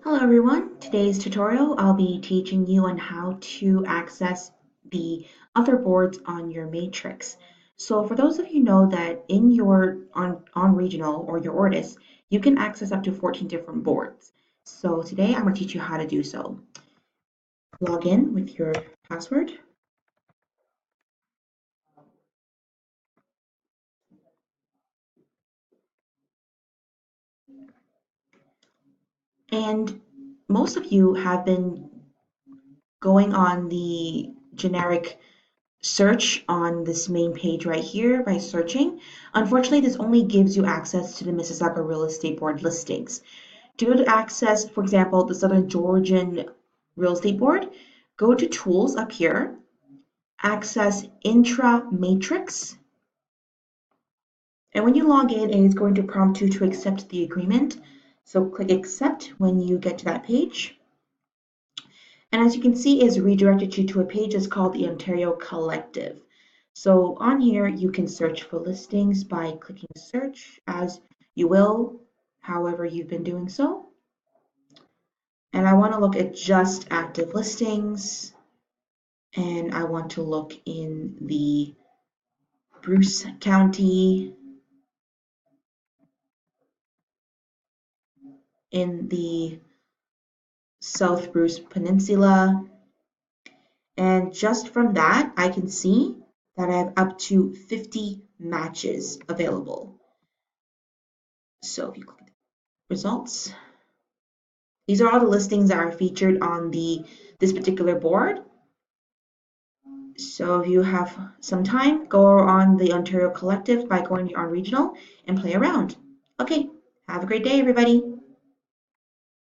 Hello everyone, today's tutorial I'll be teaching you on how to access the other boards on your matrix. So for those of you know that in your on regional or your ORTIS, you can access up to 14 different boards. So today I'm going to teach you how to do so. Log in with your password. And most of you have been going on the generic search on this main page right here by searching. Unfortunately, this only gives you access to the Mississauga Real Estate Board listings. To access, for example, the Southern Georgian Real Estate Board, go to Tools up here, access Intramatrix, and when you log in, it is going to prompt you to accept the agreement. So click Accept when you get to that page. And as you can see, it's redirected you to a page that's called the Ontario Collective. So on here, you can search for listings by clicking search as you will, however you've been doing so. And I want to look at just active listings. And I want to look in the Bruce County, in the South Bruce Peninsula. And just from that, I can see that I have up to 50 matches available. So if you click results, these are all the listings that are featured on this particular board. So if you have some time, go on the Ontario Collective by going on regional and play around. Okay, have a great day, everybody.